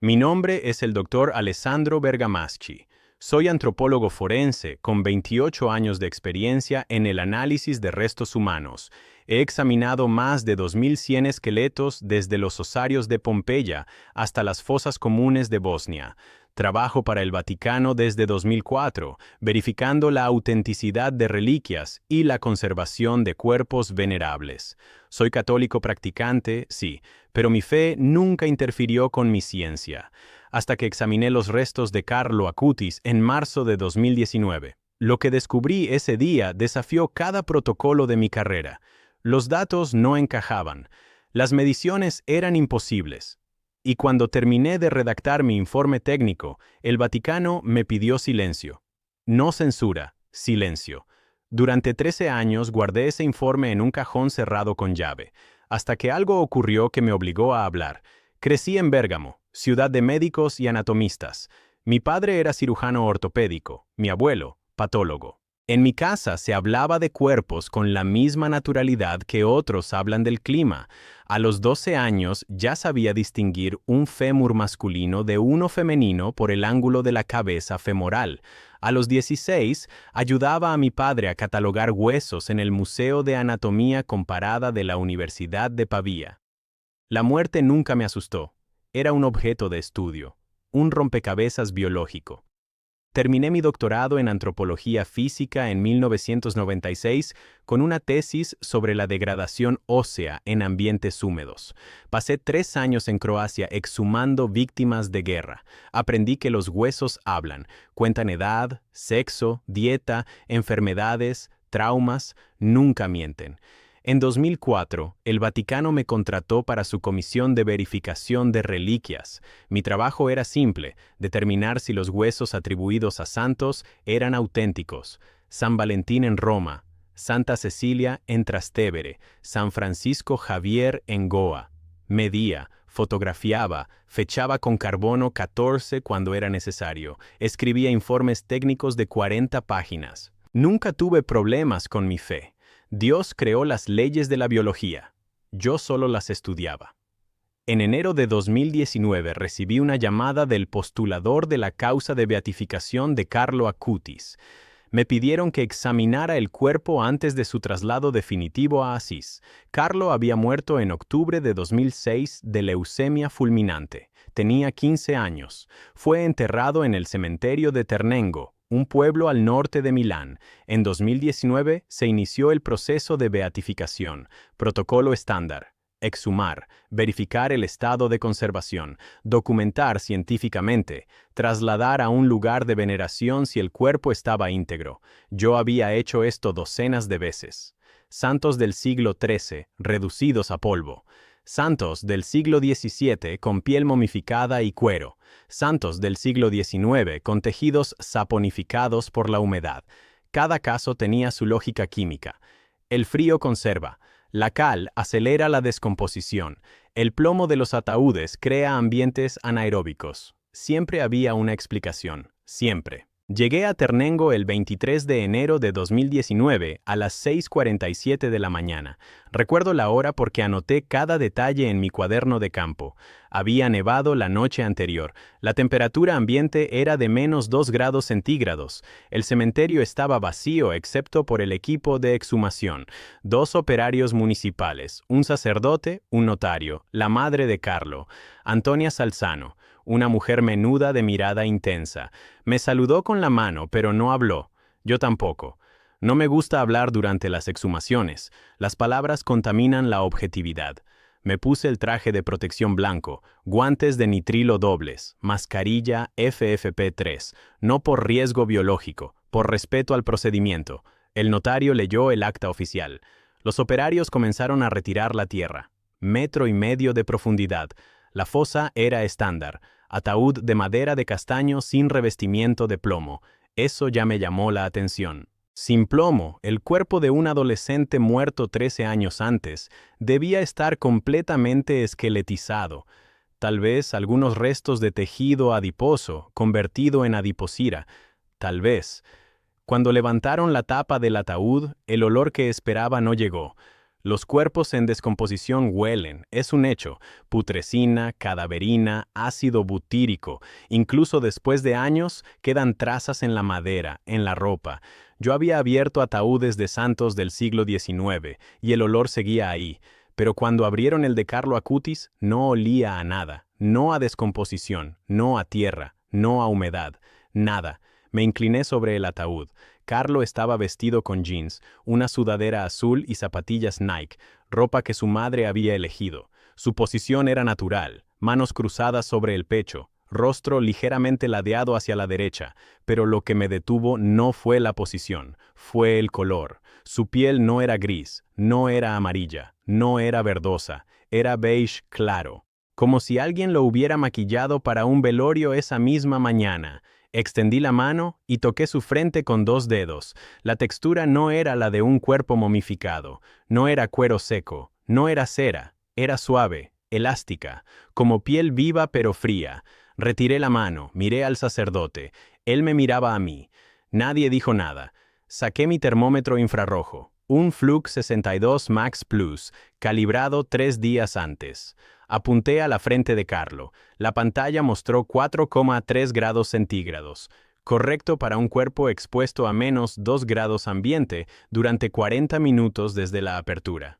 Mi nombre es el doctor Alessandro Bergamaschi. Soy antropólogo forense con 28 años de experiencia en el análisis de restos humanos. He examinado más de 2100 esqueletos desde los osarios de Pompeya hasta las fosas comunes de Bosnia. Trabajo para el Vaticano desde 2004, verificando la autenticidad de reliquias y la conservación de cuerpos venerables. Soy católico practicante, sí, pero mi fe nunca interfirió con mi ciencia, hasta que examiné los restos de Carlo Acutis en marzo de 2019. Lo que descubrí ese día desafió cada protocolo de mi carrera. Los datos no encajaban, las mediciones eran imposibles. Y cuando terminé de redactar mi informe técnico, el Vaticano me pidió silencio. No censura, silencio. Durante 13 años guardé ese informe en un cajón cerrado con llave, hasta que algo ocurrió que me obligó a hablar. Crecí en Bérgamo, ciudad de médicos y anatomistas. Mi padre era cirujano ortopédico, mi abuelo, patólogo. En mi casa se hablaba de cuerpos con la misma naturalidad que otros hablan del clima. A los 12 años ya sabía distinguir un fémur masculino de uno femenino por el ángulo de la cabeza femoral. A los 16 ayudaba a mi padre a catalogar huesos en el Museo de Anatomía Comparada de la Universidad de Pavía. La muerte nunca me asustó. Era un objeto de estudio, un rompecabezas biológico. Terminé mi doctorado en antropología física en 1996 con una tesis sobre la degradación ósea en ambientes húmedos. Pasé 3 años en Croacia exhumando víctimas de guerra. Aprendí que los huesos hablan, cuentan edad, sexo, dieta, enfermedades, traumas, nunca mienten. En 2004, el Vaticano me contrató para su comisión de verificación de reliquias. Mi trabajo era simple, determinar si los huesos atribuidos a santos eran auténticos. San Valentín en Roma, Santa Cecilia en Trastevere, San Francisco Javier en Goa. Medía, fotografiaba, fechaba con carbono 14 cuando era necesario. Escribía informes técnicos de 40 páginas. Nunca tuve problemas con mi fe. Dios creó las leyes de la biología. Yo solo las estudiaba. En enero de 2019 recibí una llamada del postulador de la causa de beatificación de Carlo Acutis. Me pidieron que examinara el cuerpo antes de su traslado definitivo a Asís. Carlo había muerto en octubre de 2006 de leucemia fulminante. Tenía 15 años. Fue enterrado en el cementerio de Ternengo, un pueblo al norte de Milán. En 2019 se inició el proceso de beatificación. Protocolo estándar: exhumar, verificar el estado de conservación, documentar científicamente, trasladar a un lugar de veneración si el cuerpo estaba íntegro. Yo había hecho esto docenas de veces. Santos del siglo XIII, reducidos a polvo. Santos del siglo XVII con piel momificada y cuero. Santos del siglo XIX con tejidos saponificados por la humedad. Cada caso tenía su lógica química. El frío conserva. La cal acelera la descomposición. El plomo de los ataúdes crea ambientes anaeróbicos. Siempre había una explicación. Siempre. Llegué a Ternengo el 23 de enero de 2019 a las 6:47 de la mañana. Recuerdo la hora porque anoté cada detalle en mi cuaderno de campo. Había nevado la noche anterior. La temperatura ambiente era de -2 grados centígrados. El cementerio estaba vacío excepto por el equipo de exhumación. 2 operarios municipales, un sacerdote, un notario, la madre de Carlo, Antonia Salzano, una mujer menuda de mirada intensa. Me saludó con la mano, pero no habló. Yo tampoco. No me gusta hablar durante las exhumaciones. Las palabras contaminan la objetividad. Me puse el traje de protección blanco, guantes de nitrilo dobles, mascarilla FFP3, no por riesgo biológico, por respeto al procedimiento. El notario leyó el acta oficial. Los operarios comenzaron a retirar la tierra. 1,5 metros de profundidad. La fosa era estándar. Ataúd de madera de castaño sin revestimiento de plomo. Eso ya me llamó la atención. Sin plomo, el cuerpo de un adolescente muerto 13 años antes debía estar completamente esqueletizado. Tal vez algunos restos de tejido adiposo convertido en adiposira. Tal vez. Cuando levantaron la tapa del ataúd, el olor que esperaba no llegó. Los cuerpos en descomposición huelen, es un hecho, putrescina, cadaverina, ácido butírico. Incluso después de años, quedan trazas en la madera, en la ropa. Yo había abierto ataúdes de santos del siglo XIX, y el olor seguía ahí. Pero cuando abrieron el de Carlo Acutis, no olía a nada, no a descomposición, no a tierra, no a humedad, nada. Me incliné sobre el ataúd. Carlo estaba vestido con jeans, una sudadera azul y zapatillas Nike, ropa que su madre había elegido. Su posición era natural, manos cruzadas sobre el pecho, rostro ligeramente ladeado hacia la derecha, pero lo que me detuvo no fue la posición, fue el color. Su piel no era gris, no era amarilla, no era verdosa, era beige claro, como si alguien lo hubiera maquillado para un velorio esa misma mañana. Extendí la mano y toqué su frente con 2 dedos. La textura no era la de un cuerpo momificado, no era cuero seco, no era cera, era suave, elástica, como piel viva pero fría. Retiré la mano, miré al sacerdote. Él me miraba a mí. Nadie dijo nada. Saqué mi termómetro infrarrojo, un Flux 62 Max Plus, calibrado 3 días antes. Apunté a la frente de Carlo. La pantalla mostró 4,3 grados centígrados, correcto para un cuerpo expuesto a menos 2 grados ambiente durante 40 minutos desde la apertura.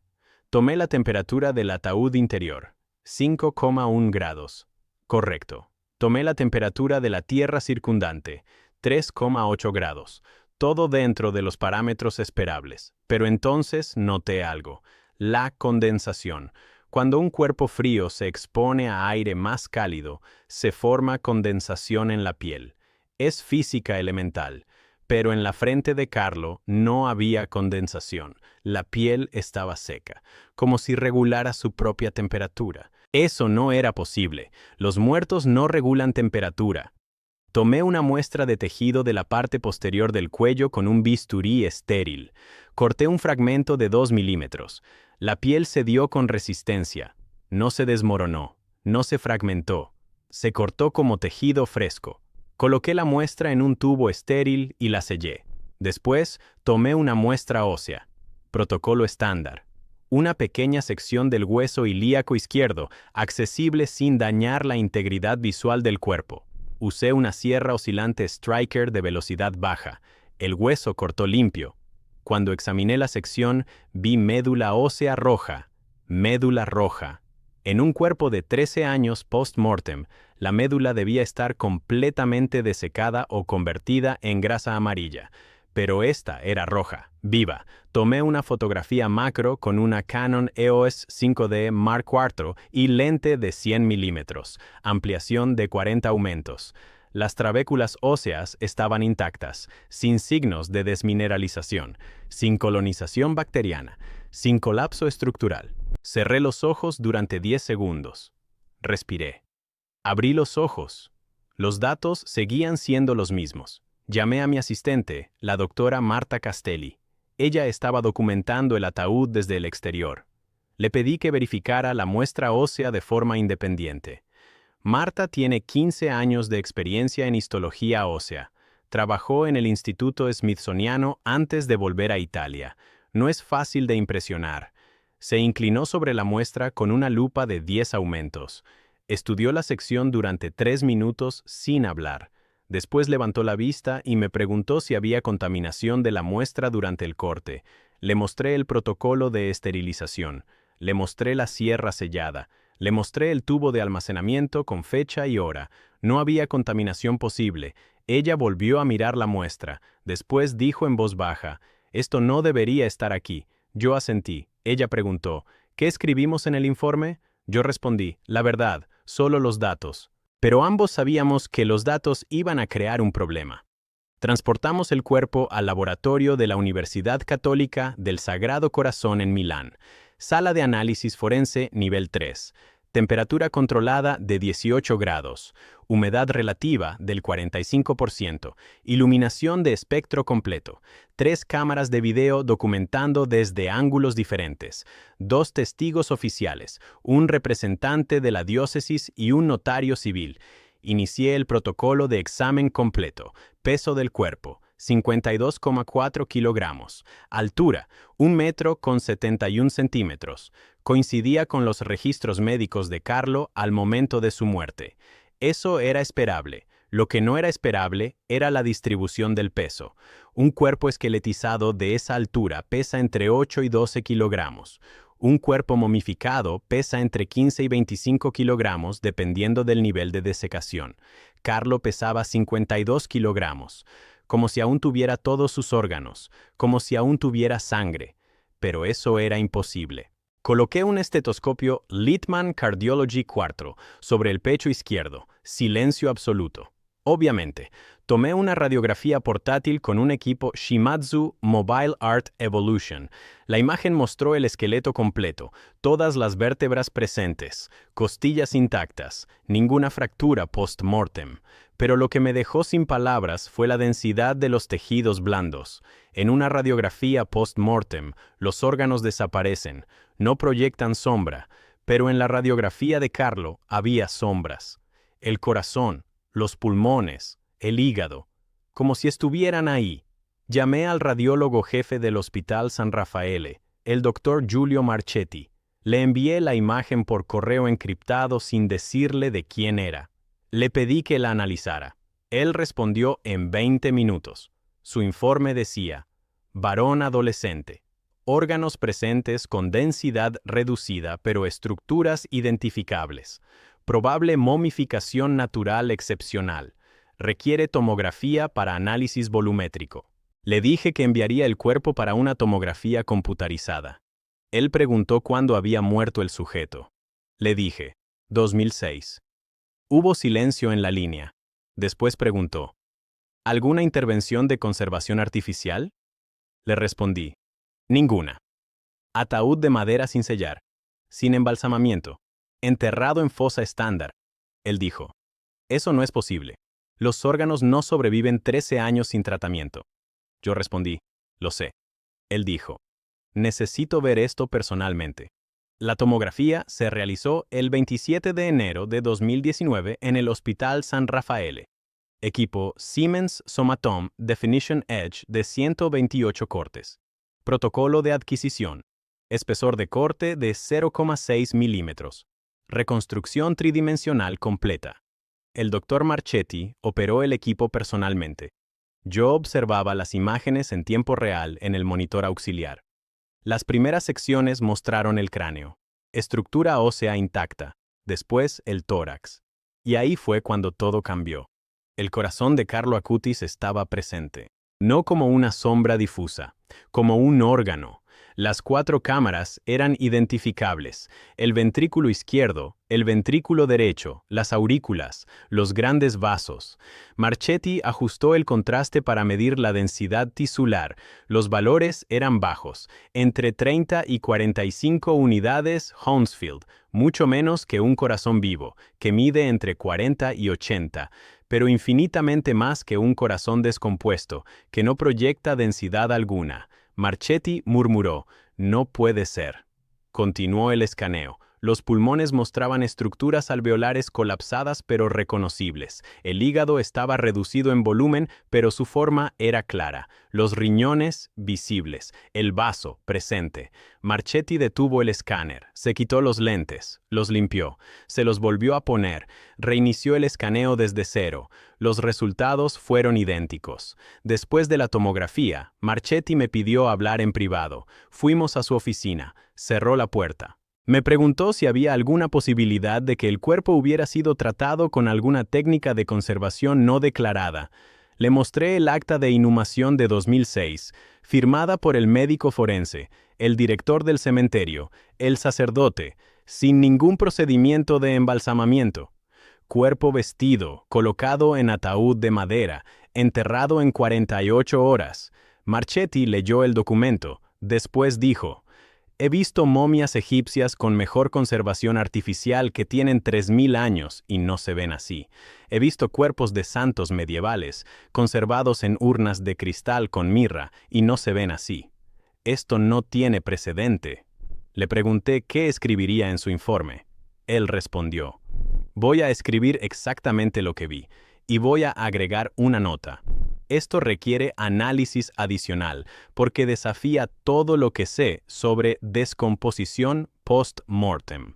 Tomé la temperatura del ataúd interior, 5,1 grados. Correcto. Tomé la temperatura de la tierra circundante, 3,8 grados. Todo dentro de los parámetros esperables. Pero entonces noté algo: la condensación. Cuando un cuerpo frío se expone a aire más cálido, se forma condensación en la piel. Es física elemental, pero en la frente de Carlo no había condensación. La piel estaba seca, como si regulara su propia temperatura. Eso no era posible. Los muertos no regulan temperatura. Tomé una muestra de tejido de la parte posterior del cuello con un bisturí estéril. Corté un fragmento de 2 milímetros. La piel cedió con resistencia. No se desmoronó, no se fragmentó. Se cortó como tejido fresco. Coloqué la muestra en un tubo estéril y la sellé. Después, tomé una muestra ósea. Protocolo estándar. Una pequeña sección del hueso ilíaco izquierdo, accesible sin dañar la integridad visual del cuerpo. Usé una sierra oscilante Striker de velocidad baja. El hueso cortó limpio. Cuando examiné la sección, vi médula ósea roja. Médula roja. En un cuerpo de 13 años post-mortem, la médula debía estar completamente desecada o convertida en grasa amarilla. Pero esta era roja, viva. Tomé una fotografía macro con una Canon EOS 5D Mark IV y lente de 100 milímetros, ampliación de 40 aumentos. Las trabéculas óseas estaban intactas, sin signos de desmineralización, sin colonización bacteriana, sin colapso estructural. Cerré los ojos durante 10 segundos. Respiré. Abrí los ojos. Los datos seguían siendo los mismos. Llamé a mi asistente, la doctora Marta Castelli. Ella estaba documentando el ataúd desde el exterior. Le pedí que verificara la muestra ósea de forma independiente. Marta tiene 15 años de experiencia en histología ósea. Trabajó en el Instituto Smithsoniano antes de volver a Italia. No es fácil de impresionar. Se inclinó sobre la muestra con una lupa de 10 aumentos. Estudió la sección durante 3 minutos sin hablar. Después levantó la vista y me preguntó si había contaminación de la muestra durante el corte. Le mostré el protocolo de esterilización. Le mostré la sierra sellada. Le mostré el tubo de almacenamiento con fecha y hora. No había contaminación posible. Ella volvió a mirar la muestra. Después dijo en voz baja: «Esto no debería estar aquí». Yo asentí. Ella preguntó: «¿Qué escribimos en el informe?». Yo respondí: «La verdad, solo los datos». Pero ambos sabíamos que los datos iban a crear un problema. Transportamos el cuerpo al laboratorio de la Universidad Católica del Sagrado Corazón en Milán. Sala de análisis forense nivel 3. Temperatura controlada de 18 grados. Humedad relativa del 45%. Iluminación de espectro completo. 3 cámaras de video documentando desde ángulos diferentes. 2 testigos oficiales. Un representante de la diócesis y un notario civil. Inicié el protocolo de examen completo. Peso del cuerpo: 52,4 kilogramos. Altura, 1 metro con 71 centímetros. Coincidía con los registros médicos de Carlo al momento de su muerte. Eso era esperable. Lo que no era esperable era la distribución del peso. Un cuerpo esqueletizado de esa altura pesa entre 8 y 12 kilogramos. Un cuerpo momificado pesa entre 15 y 25 kilogramos dependiendo del nivel de desecación. Carlo pesaba 52 kilogramos, como si aún tuviera todos sus órganos, como si aún tuviera sangre. Pero eso era imposible. Coloqué un estetoscopio Littmann Cardiology 4 sobre el pecho izquierdo. Silencio absoluto. Obviamente, tomé una radiografía portátil con un equipo Shimadzu Mobile Art Evolution. La imagen mostró el esqueleto completo, todas las vértebras presentes, costillas intactas, ninguna fractura post-mortem. Pero lo que me dejó sin palabras fue la densidad de los tejidos blandos. En una radiografía post-mortem, los órganos desaparecen, no proyectan sombra, pero en la radiografía de Carlo había sombras. El corazón, los pulmones, el hígado, como si estuvieran ahí. Llamé al radiólogo jefe del Hospital San Raffaele, el doctor Giulio Marchetti. Le envié la imagen por correo encriptado sin decirle de quién era. Le pedí que la analizara. Él respondió en 20 minutos. Su informe decía: varón adolescente. Órganos presentes con densidad reducida pero estructuras identificables. Probable momificación natural excepcional. Requiere tomografía para análisis volumétrico. Le dije que enviaría el cuerpo para una tomografía computarizada. Él preguntó cuándo había muerto el sujeto. Le dije: 2006. Hubo silencio en la línea. Después preguntó: ¿alguna intervención de conservación artificial? Le respondí: ninguna. Ataúd de madera sin sellar, sin embalsamamiento, enterrado en fosa estándar. Él dijo: eso no es posible. Los órganos no sobreviven 13 años sin tratamiento. Yo respondí: lo sé. Él dijo: necesito ver esto personalmente. La tomografía se realizó el 27 de enero de 2019 en el Hospital San Raffaele. Equipo Siemens Somatome Definition Edge de 128 cortes. Protocolo de adquisición. Espesor de corte de 0,6 milímetros. Reconstrucción tridimensional completa. El Dr. Marchetti operó el equipo personalmente. Yo observaba las imágenes en tiempo real en el monitor auxiliar. Las primeras secciones mostraron el cráneo, estructura ósea intacta, después el tórax. Y ahí fue cuando todo cambió. El corazón de Carlo Acutis estaba presente. No como una sombra difusa, como un órgano. Las 4 cámaras eran identificables: el ventrículo izquierdo, el ventrículo derecho, las aurículas, los grandes vasos. Marchetti ajustó el contraste para medir la densidad tisular. Los valores eran bajos, entre 30 y 45 unidades Hounsfield, mucho menos que un corazón vivo, que mide entre 40 y 80, pero infinitamente más que un corazón descompuesto, que no proyecta densidad alguna. Marchetti murmuró: no puede ser. Continuó el escaneo. Los pulmones mostraban estructuras alveolares colapsadas pero reconocibles. El hígado estaba reducido en volumen, pero su forma era clara. Los riñones, visibles. El vaso, presente. Marchetti detuvo el escáner, se quitó los lentes, los limpió, se los volvió a poner, reinició el escaneo desde cero. Los resultados fueron idénticos. Después de la tomografía, Marchetti me pidió hablar en privado. Fuimos a su oficina. Cerró la puerta. Me preguntó si había alguna posibilidad de que el cuerpo hubiera sido tratado con alguna técnica de conservación no declarada. Le mostré el acta de inhumación de 2006, firmada por el médico forense, el director del cementerio, el sacerdote, sin ningún procedimiento de embalsamamiento. Cuerpo vestido, colocado en ataúd de madera, enterrado en 48 horas. Marchetti leyó el documento. Después dijo: he visto momias egipcias con mejor conservación artificial que tienen 3000 años y no se ven así. He visto cuerpos de santos medievales conservados en urnas de cristal con mirra y no se ven así. Esto no tiene precedente. Le pregunté qué escribiría en su informe. Él respondió: voy a escribir exactamente lo que vi y voy a agregar una nota. Esto requiere análisis adicional, porque desafía todo lo que sé sobre descomposición post-mortem.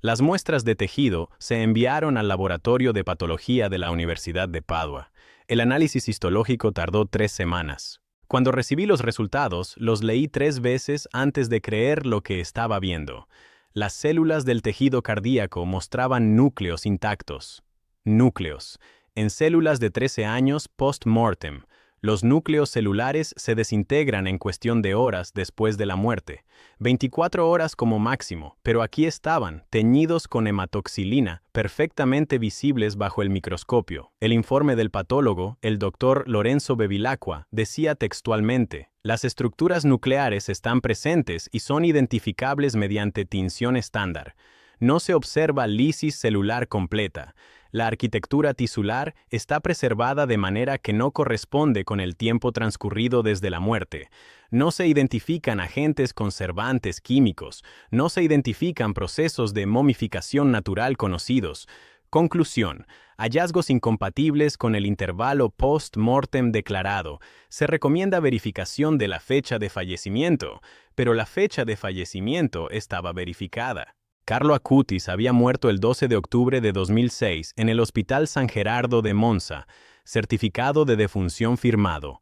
Las muestras de tejido se enviaron al laboratorio de patología de la Universidad de Padua. El análisis histológico tardó 3 semanas. Cuando recibí los resultados, los leí 3 veces antes de creer lo que estaba viendo. Las células del tejido cardíaco mostraban núcleos intactos. Núcleos. En células de 13 años post-mortem, los núcleos celulares se desintegran en cuestión de horas después de la muerte, 24 horas como máximo, pero aquí estaban, teñidos con hematoxilina, perfectamente visibles bajo el microscopio. El informe del patólogo, el doctor Lorenzo Bevilacqua, decía textualmente: las estructuras nucleares están presentes y son identificables mediante tinción estándar. No se observa lisis celular completa. La arquitectura tisular está preservada de manera que no corresponde con el tiempo transcurrido desde la muerte. No se identifican agentes conservantes químicos, no se identifican procesos de momificación natural conocidos. Conclusión: hallazgos incompatibles con el intervalo post-mortem declarado. Se recomienda verificación de la fecha de fallecimiento, pero la fecha de fallecimiento estaba verificada. Carlo Acutis había muerto el 12 de octubre de 2006 en el Hospital San Gerardo de Monza, certificado de defunción firmado,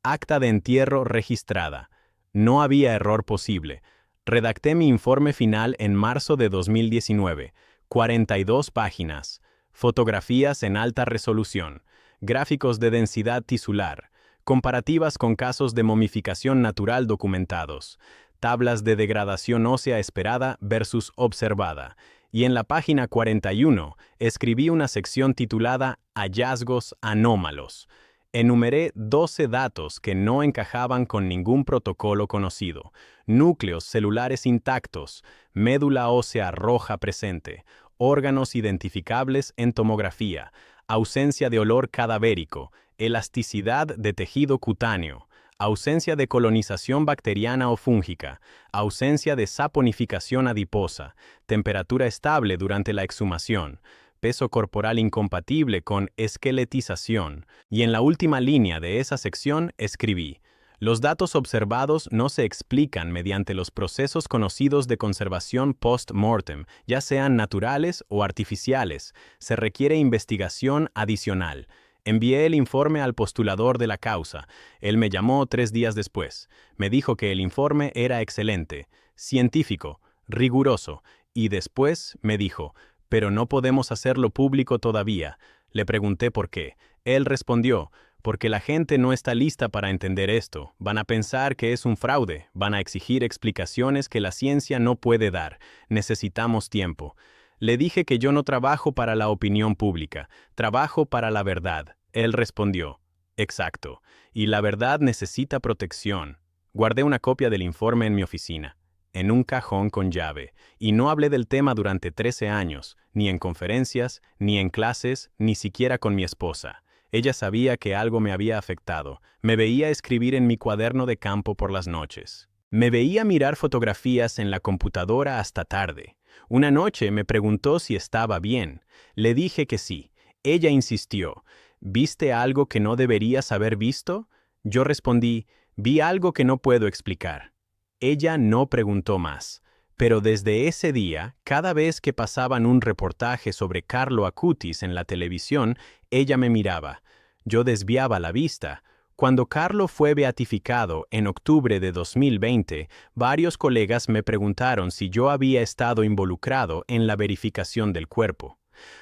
acta de entierro registrada. No había error posible. Redacté mi informe final en marzo de 2019, 42 páginas, fotografías en alta resolución, gráficos de densidad tisular, comparativas con casos de momificación natural documentados, tablas de degradación ósea esperada versus observada, y en la página 41 escribí una sección titulada Hallazgos anómalos. Enumeré 12 datos que no encajaban con ningún protocolo conocido: núcleos celulares intactos, médula ósea roja presente, órganos identificables en tomografía, ausencia de olor cadavérico, elasticidad de tejido cutáneo, ausencia de colonización bacteriana o fúngica, ausencia de saponificación adiposa, temperatura estable durante la exhumación, peso corporal incompatible con esqueletización, y en la última línea de esa sección escribí: los datos observados no se explican mediante los procesos conocidos de conservación post-mortem, ya sean naturales o artificiales. Se requiere investigación adicional. Envié el informe al postulador de la causa. Él me llamó 3 días después. Me dijo que el informe era excelente, científico, riguroso, y después me dijo: pero no podemos hacerlo público todavía. Le pregunté por qué. Él respondió: porque la gente no está lista para entender esto. Van a pensar que es un fraude, van a exigir explicaciones que la ciencia no puede dar. Necesitamos tiempo. Le dije que yo no trabajo para la opinión pública, trabajo para la verdad. Él respondió: exacto, y la verdad necesita protección. Guardé una copia del informe en mi oficina, en un cajón con llave, y no hablé del tema durante 13 años, ni en conferencias, ni en clases, ni siquiera con mi esposa. Ella sabía que algo me había afectado. Me veía escribir en mi cuaderno de campo por las noches. Me veía mirar fotografías en la computadora hasta tarde. Una noche me preguntó si estaba bien. Le dije que sí. Ella insistió: ¿viste algo que no deberías haber visto? Yo respondí: vi algo que no puedo explicar. Ella no preguntó más. Pero desde ese día, cada vez que pasaban un reportaje sobre Carlo Acutis en la televisión, ella me miraba. Yo desviaba la vista. Cuando Carlo fue beatificado en octubre de 2020, varios colegas me preguntaron si yo había estado involucrado en la verificación del cuerpo.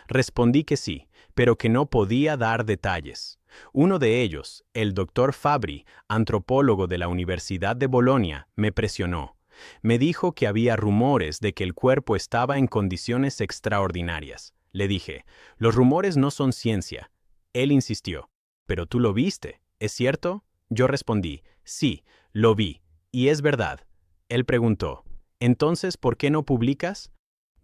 Respondí que sí, pero que no podía dar detalles. Uno de ellos, el doctor Fabri, antropólogo de la Universidad de Bolonia, me presionó. Me dijo que había rumores de que el cuerpo estaba en condiciones extraordinarias. Le dije: los rumores no son ciencia. Él insistió: pero tú lo viste, ¿es cierto? Yo respondí: sí, lo vi, y es verdad. Él preguntó: ¿entonces por qué no publicas?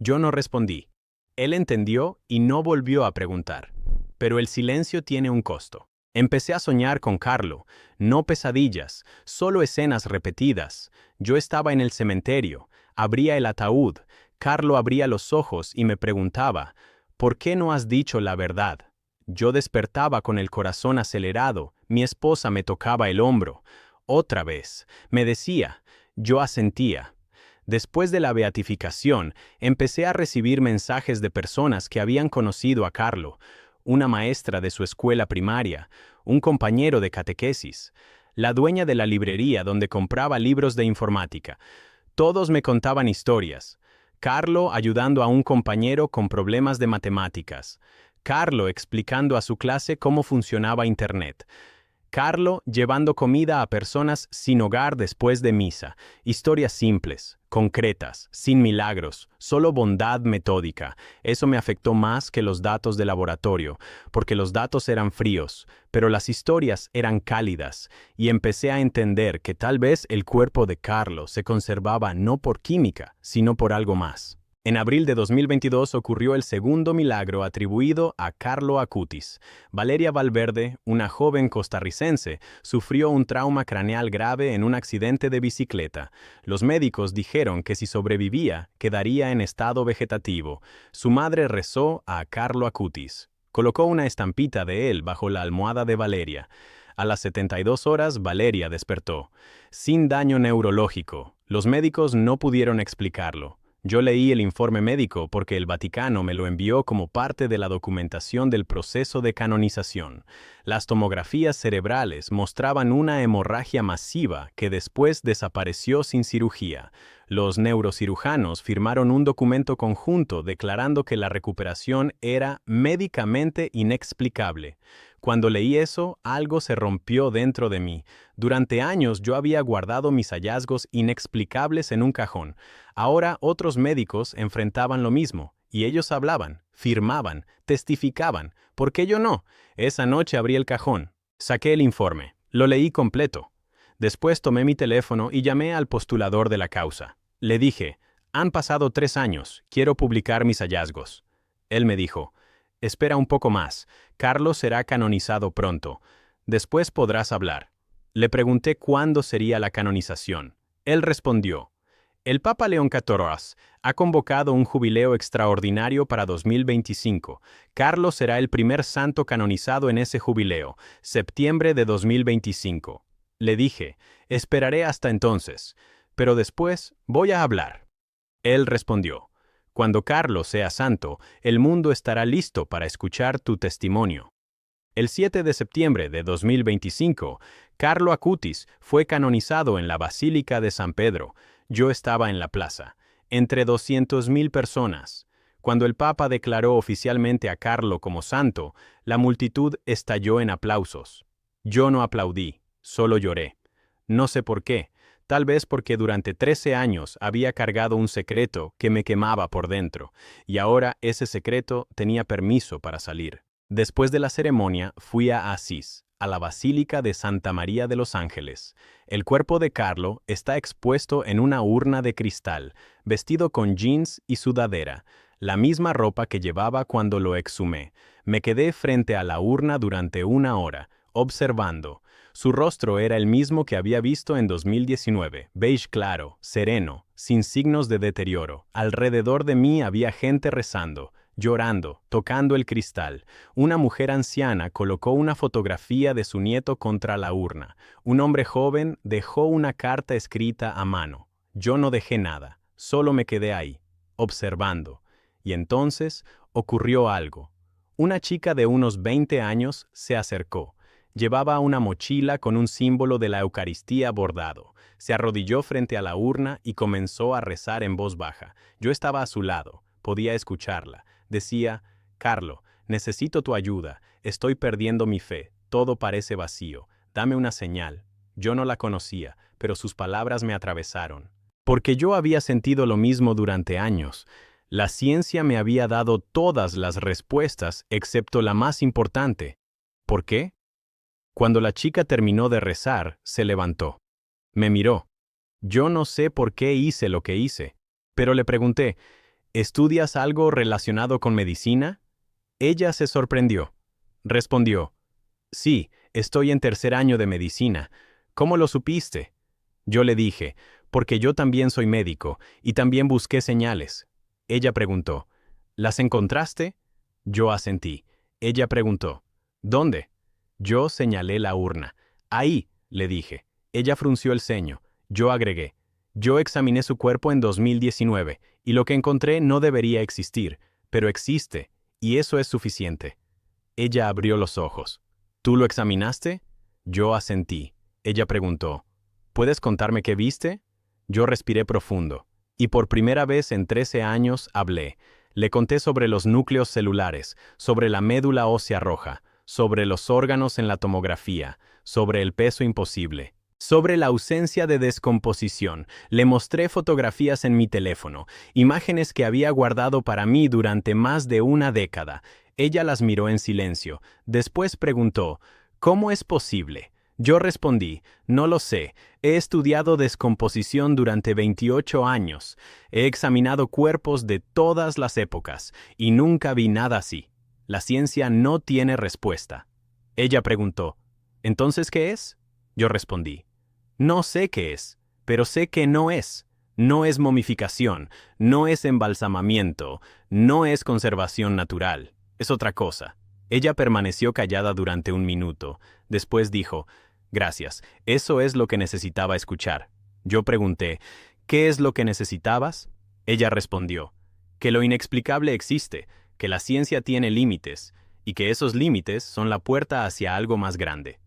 Yo no respondí. Él entendió y no volvió a preguntar. Pero el silencio tiene un costo. Empecé a soñar con Carlo, no pesadillas, solo escenas repetidas. Yo estaba en el cementerio, abría el ataúd, Carlo abría los ojos y me preguntaba: ¿por qué no has dicho la verdad? Yo despertaba con el corazón acelerado, mi esposa me tocaba el hombro. Otra vez, me decía, yo asentía. Después de la beatificación, empecé a recibir mensajes de personas que habían conocido a Carlo, una maestra de su escuela primaria, un compañero de catequesis, la dueña de la librería donde compraba libros de informática. Todos me contaban historias. Carlo ayudando a un compañero con problemas de matemáticas. Carlo explicando a su clase cómo funcionaba Internet. Carlo llevando comida a personas sin hogar después de misa. Historias simples, concretas, sin milagros, solo bondad metódica. Eso me afectó más que los datos de laboratorio, porque los datos eran fríos, pero las historias eran cálidas, y empecé a entender que tal vez el cuerpo de Carlo se conservaba no por química, sino por algo más. En abril de 2022 ocurrió el segundo milagro atribuido a Carlo Acutis. Valeria Valverde, una joven costarricense, sufrió un trauma craneal grave en un accidente de bicicleta. Los médicos dijeron que si sobrevivía, quedaría en estado vegetativo. Su madre rezó a Carlo Acutis. Colocó una estampita de él bajo la almohada de Valeria. A las 72 horas, Valeria despertó. Sin daño neurológico. Los médicos no pudieron explicarlo. Yo leí el informe médico porque el Vaticano me lo envió como parte de la documentación del proceso de canonización. Las tomografías cerebrales mostraban una hemorragia masiva que después desapareció sin cirugía. Los neurocirujanos firmaron un documento conjunto declarando que la recuperación era médicamente inexplicable. Cuando leí eso, algo se rompió dentro de mí. Durante años yo había guardado mis hallazgos inexplicables en un cajón. Ahora otros médicos enfrentaban lo mismo, y ellos hablaban, firmaban, testificaban. ¿Por qué yo no? Esa noche abrí el cajón, saqué el informe, lo leí completo. Después tomé mi teléfono y llamé al postulador de la causa. Le dije, han pasado 3 años, quiero publicar mis hallazgos. Él me dijo, espera un poco más, Carlos será canonizado pronto. Después podrás hablar. Le pregunté cuándo sería la canonización. Él respondió, el Papa León XIV ha convocado un jubileo extraordinario para 2025. Carlos será el primer santo canonizado en ese jubileo, septiembre de 2025. Le dije, esperaré hasta entonces, pero después voy a hablar. Él respondió, cuando Carlos sea santo, el mundo estará listo para escuchar tu testimonio. El 7 de septiembre de 2025, Carlo Acutis fue canonizado en la Basílica de San Pedro. Yo estaba en la plaza, entre 200.000 personas. Cuando el Papa declaró oficialmente a Carlo como santo, la multitud estalló en aplausos. Yo no aplaudí, solo lloré. No sé por qué. Tal vez porque durante 13 años había cargado un secreto que me quemaba por dentro, y ahora ese secreto tenía permiso para salir. Después de la ceremonia, fui a Asís, a la Basílica de Santa María de los Ángeles. El cuerpo de Carlo está expuesto en una urna de cristal, vestido con jeans y sudadera, la misma ropa que llevaba cuando lo exhumé. Me quedé frente a la urna durante 1 hora, observando. Su rostro era el mismo que había visto en 2019, beige claro, sereno, sin signos de deterioro. Alrededor de mí había gente rezando, llorando, tocando el cristal. Una mujer anciana colocó una fotografía de su nieto contra la urna. Un hombre joven dejó una carta escrita a mano. Yo no dejé nada, solo me quedé ahí, observando. Y entonces ocurrió algo. Una chica de unos 20 años se acercó. Llevaba una mochila con un símbolo de la Eucaristía bordado. Se arrodilló frente a la urna y comenzó a rezar en voz baja. Yo estaba a su lado, podía escucharla. Decía, Carlo, necesito tu ayuda, estoy perdiendo mi fe, todo parece vacío, dame una señal. Yo no la conocía, pero sus palabras me atravesaron. Porque yo había sentido lo mismo durante años. La ciencia me había dado todas las respuestas excepto la más importante. ¿Por qué? Cuando la chica terminó de rezar, se levantó. Me miró. Yo no sé por qué hice lo que hice, pero le pregunté, ¿estudias algo relacionado con medicina? Ella se sorprendió. Respondió, sí, estoy en 3er año de medicina. ¿Cómo lo supiste? Yo le dije, porque yo también soy médico y también busqué señales. Ella preguntó, ¿las encontraste? Yo asentí. Ella preguntó, ¿dónde? Yo señalé la urna. Ahí, le dije. Ella frunció el ceño. Yo agregué. Yo examiné su cuerpo en 2019, y lo que encontré no debería existir, pero existe, y eso es suficiente. Ella abrió los ojos. ¿Tú lo examinaste? Yo asentí. Ella preguntó, ¿puedes contarme qué viste? Yo respiré profundo, y por primera vez en 13 años hablé. Le conté sobre los núcleos celulares, sobre la médula ósea roja, sobre los órganos en la tomografía, sobre el peso imposible, sobre la ausencia de descomposición. Le mostré fotografías en mi teléfono, imágenes que había guardado para mí durante más de una década. Ella las miró en silencio. Después preguntó, ¿cómo es posible? Yo respondí, no lo sé. He estudiado descomposición durante 28 años. He examinado cuerpos de todas las épocas, y nunca vi nada así. La ciencia no tiene respuesta. Ella preguntó, ¿entonces qué es? Yo respondí, no sé qué es, pero sé que no es. No es momificación, no es embalsamamiento, no es conservación natural. Es otra cosa. Ella permaneció callada durante un minuto. Después dijo, gracias, eso es lo que necesitaba escuchar. Yo pregunté, ¿qué es lo que necesitabas? Ella respondió, que lo inexplicable existe, que la ciencia tiene límites, y que esos límites son la puerta hacia algo más grande.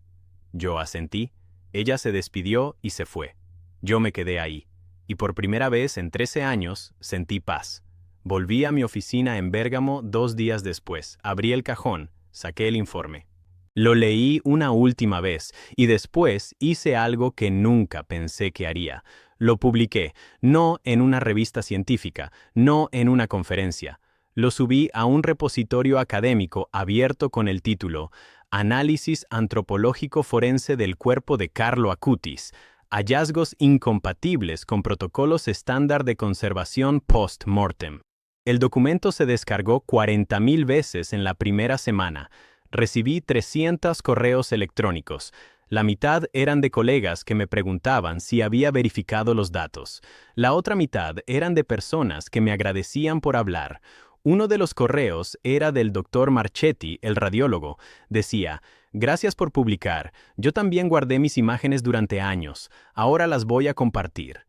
Yo asentí. Ella se despidió y se fue. Yo me quedé ahí, y por primera vez en 13 años sentí paz. Volví a mi oficina en Bérgamo 2 días después, abrí el cajón, saqué el informe. Lo leí una última vez, y después hice algo que nunca pensé que haría. Lo publiqué, no en una revista científica, no en una conferencia. Lo subí a un repositorio académico abierto con el título Análisis antropológico forense del cuerpo de Carlo Acutis, hallazgos incompatibles con protocolos estándar de conservación post-mortem. El documento se descargó 40.000 veces en la primera semana. Recibí 300 correos electrónicos. La mitad eran de colegas que me preguntaban si había verificado los datos. La otra mitad eran de personas que me agradecían por hablar. Uno de los correos era del doctor Marchetti, el radiólogo. Decía, gracias por publicar. Yo también guardé mis imágenes durante años. Ahora las voy a compartir.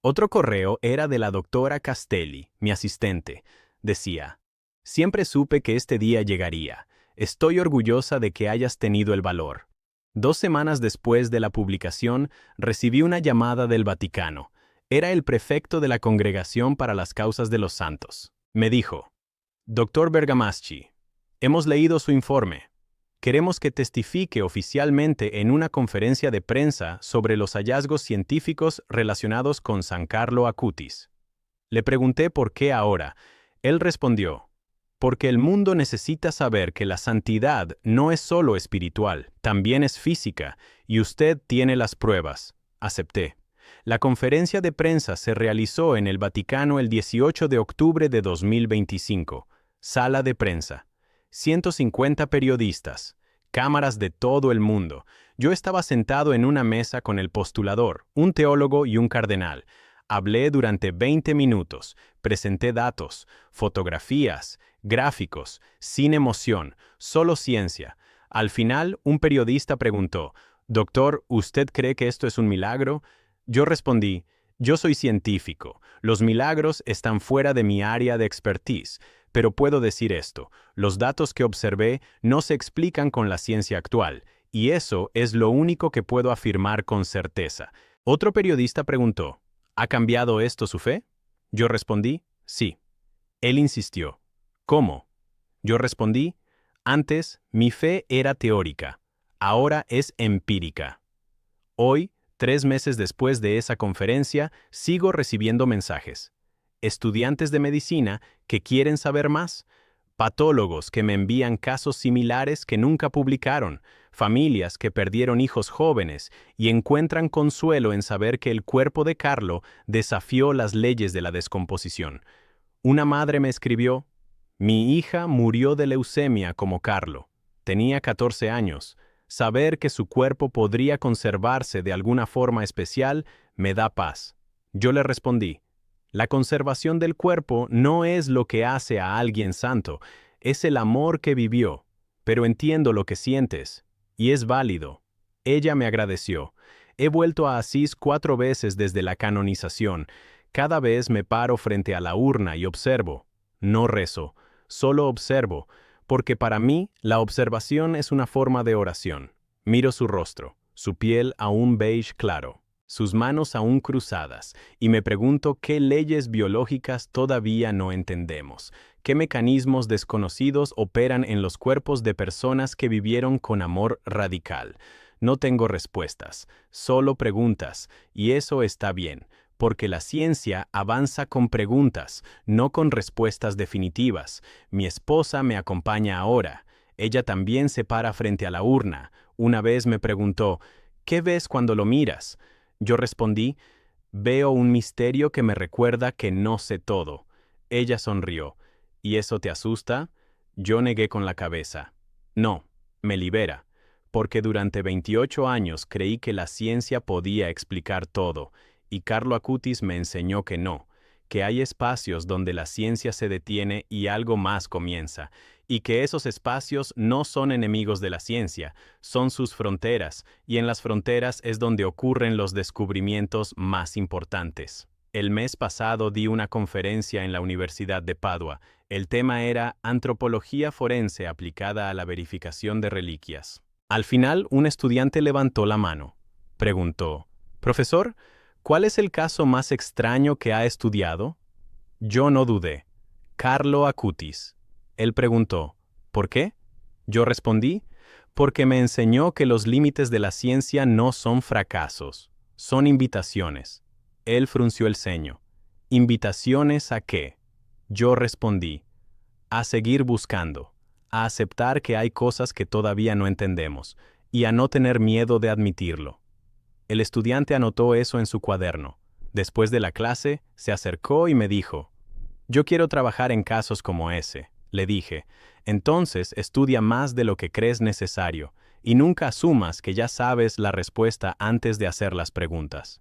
Otro correo era de la doctora Castelli, mi asistente. Decía, siempre supe que este día llegaría. Estoy orgullosa de que hayas tenido el valor. 2 semanas después de la publicación, recibí una llamada del Vaticano. Era el prefecto de la Congregación para las Causas de los Santos. Me dijo, Dr. Bergamaschi, hemos leído su informe. Queremos que testifique oficialmente en una conferencia de prensa sobre los hallazgos científicos relacionados con San Carlo Acutis. Le pregunté por qué ahora. Él respondió, porque el mundo necesita saber que la santidad no es solo espiritual, también es física, y usted tiene las pruebas. Acepté. La conferencia de prensa se realizó en el Vaticano el 18 de octubre de 2025. Sala de prensa. 150 periodistas. Cámaras de todo el mundo. Yo estaba sentado en una mesa con el postulador, un teólogo y un cardenal. Hablé durante 20 minutos. Presenté datos, fotografías, gráficos, sin emoción, solo ciencia. Al final, un periodista preguntó, «Doctor, ¿usted cree que esto es un milagro?» Yo respondí, yo soy científico, los milagros están fuera de mi área de expertise, pero puedo decir esto, los datos que observé no se explican con la ciencia actual, y eso es lo único que puedo afirmar con certeza. Otro periodista preguntó, ¿ha cambiado esto su fe? Yo respondí, sí. Él insistió, ¿cómo? Yo respondí, antes mi fe era teórica, ahora es empírica. Hoy, 3 meses después de esa conferencia, sigo recibiendo mensajes. Estudiantes de medicina que quieren saber más, patólogos que me envían casos similares que nunca publicaron, familias que perdieron hijos jóvenes y encuentran consuelo en saber que el cuerpo de Carlo desafió las leyes de la descomposición. Una madre me escribió, mi hija murió de leucemia como Carlo. Tenía 14 años. Saber que su cuerpo podría conservarse de alguna forma especial me da paz. Yo le respondí, la conservación del cuerpo no es lo que hace a alguien santo, Es el amor que vivió. Pero entiendo lo que sientes. Y es válido. Ella me agradeció. He vuelto a Asís 4 veces desde la canonización. Cada vez me paro frente a la urna y observo. No rezo, solo observo, porque para mí la observación es una forma de oración. Miro su rostro, su piel aún beige claro, sus manos aún cruzadas, y me pregunto qué leyes biológicas todavía no entendemos, qué mecanismos desconocidos operan en los cuerpos de personas que vivieron con amor radical. No tengo respuestas, solo preguntas, y eso está bien, porque la ciencia avanza con preguntas, no con respuestas definitivas. Mi esposa me acompaña ahora. Ella también se para frente a la urna. Una vez me preguntó, ¿qué ves cuando lo miras? Yo respondí, veo un misterio que me recuerda que no sé todo. Ella sonrió. ¿Y eso te asusta? Yo negué con la cabeza. No, me libera, porque durante 28 años creí que la ciencia podía explicar todo, y Carlo Acutis me enseñó que no, que hay espacios donde la ciencia se detiene y algo más comienza, y que esos espacios no son enemigos de la ciencia, son sus fronteras, y en las fronteras es donde ocurren los descubrimientos más importantes. El mes pasado di una conferencia en la Universidad de Padua. El tema era Antropología forense aplicada a la verificación de reliquias. Al final, un estudiante levantó la mano. Preguntó, «Profesor, ¿cuál es el caso más extraño que ha estudiado?» Yo no dudé. Carlo Acutis. Él preguntó, ¿por qué? Yo respondí, porque me enseñó que los límites de la ciencia no son fracasos, son invitaciones. Él frunció el ceño. ¿Invitaciones a qué? Yo respondí, a seguir buscando, a aceptar que hay cosas que todavía no entendemos, y a no tener miedo de admitirlo. El estudiante anotó eso en su cuaderno. Después de la clase, se acercó y me dijo, «Yo quiero trabajar en casos como ese», le dije. «Entonces estudia más de lo que crees necesario, y nunca asumas que ya sabes la respuesta antes de hacer las preguntas».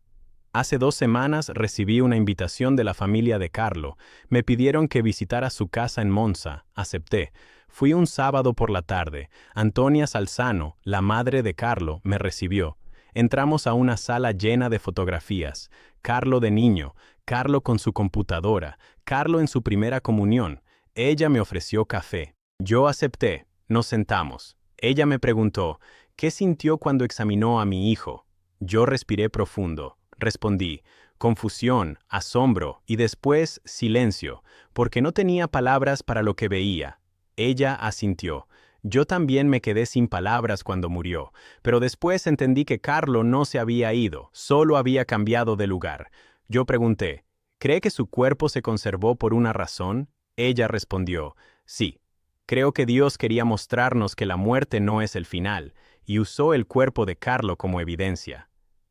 Hace 2 semanas recibí una invitación de la familia de Carlo. Me pidieron que visitara su casa en Monza. Acepté. Fui un sábado por la tarde. Antonia Salzano, la madre de Carlo, me recibió. Entramos a una sala llena de fotografías. Carlo de niño, Carlo con su computadora, Carlo en su primera comunión. Ella me ofreció café. Yo acepté. Nos sentamos. Ella me preguntó, ¿qué sintió cuando examinó a mi hijo? Yo respiré profundo. Respondí, confusión, asombro y después silencio, porque no tenía palabras para lo que veía. Ella asintió. Yo también me quedé sin palabras cuando murió, pero después entendí que Carlo no se había ido, solo había cambiado de lugar. Yo pregunté, ¿cree que su cuerpo se conservó por una razón? Ella respondió, sí. Creo que Dios quería mostrarnos que la muerte no es el final, y usó el cuerpo de Carlo como evidencia.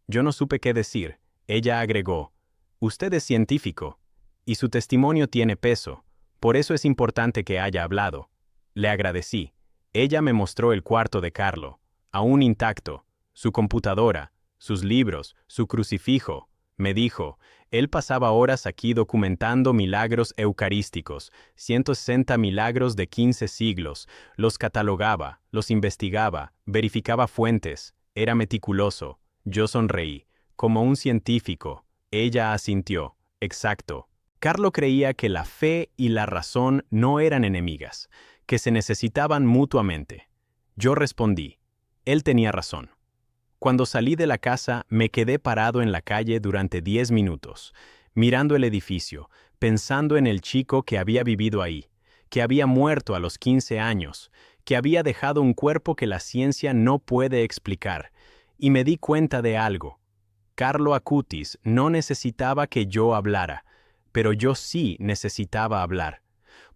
Yo no supe qué decir. Ella agregó, usted es científico, y su testimonio tiene peso, por eso es importante que haya hablado. Le agradecí. Ella me mostró el cuarto de Carlo, aún intacto, su computadora, sus libros, su crucifijo. Me dijo, él pasaba horas aquí documentando milagros eucarísticos, 160 milagros de 15 siglos, los catalogaba, los investigaba, verificaba fuentes, era meticuloso. Yo sonreí, como un científico. Ella asintió, exacto. Carlo creía que la fe y la razón no eran enemigas, que se necesitaban mutuamente. Yo respondí, él tenía razón. Cuando salí de la casa, me quedé parado en la calle durante 10 minutos, mirando el edificio, pensando en el chico que había vivido ahí, que había muerto a los 15 años, que había dejado un cuerpo que la ciencia no puede explicar, y me di cuenta de algo. Carlo Acutis no necesitaba que yo hablara, pero yo sí necesitaba hablar,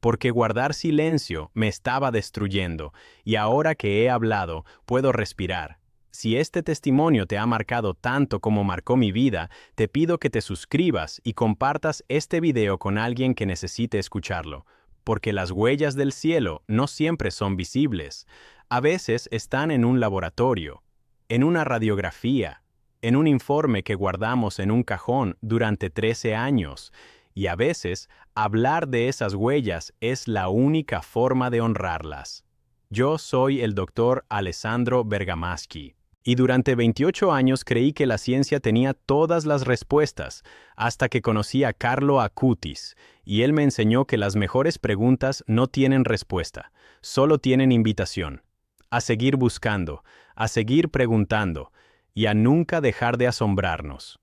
porque guardar silencio me estaba destruyendo, y ahora que he hablado, puedo respirar. Si este testimonio te ha marcado tanto como marcó mi vida, te pido que te suscribas y compartas este video con alguien que necesite escucharlo, porque las huellas del cielo no siempre son visibles. A veces están en un laboratorio, en una radiografía, en un informe que guardamos en un cajón durante 13 años, y a veces hablar de esas huellas es la única forma de honrarlas. Yo soy el doctor Alessandro Bergamaschi, y durante 28 años creí que la ciencia tenía todas las respuestas, hasta que conocí a Carlo Acutis, y él me enseñó que las mejores preguntas no tienen respuesta, solo tienen invitación. A seguir buscando, a seguir preguntando, y a nunca dejar de asombrarnos.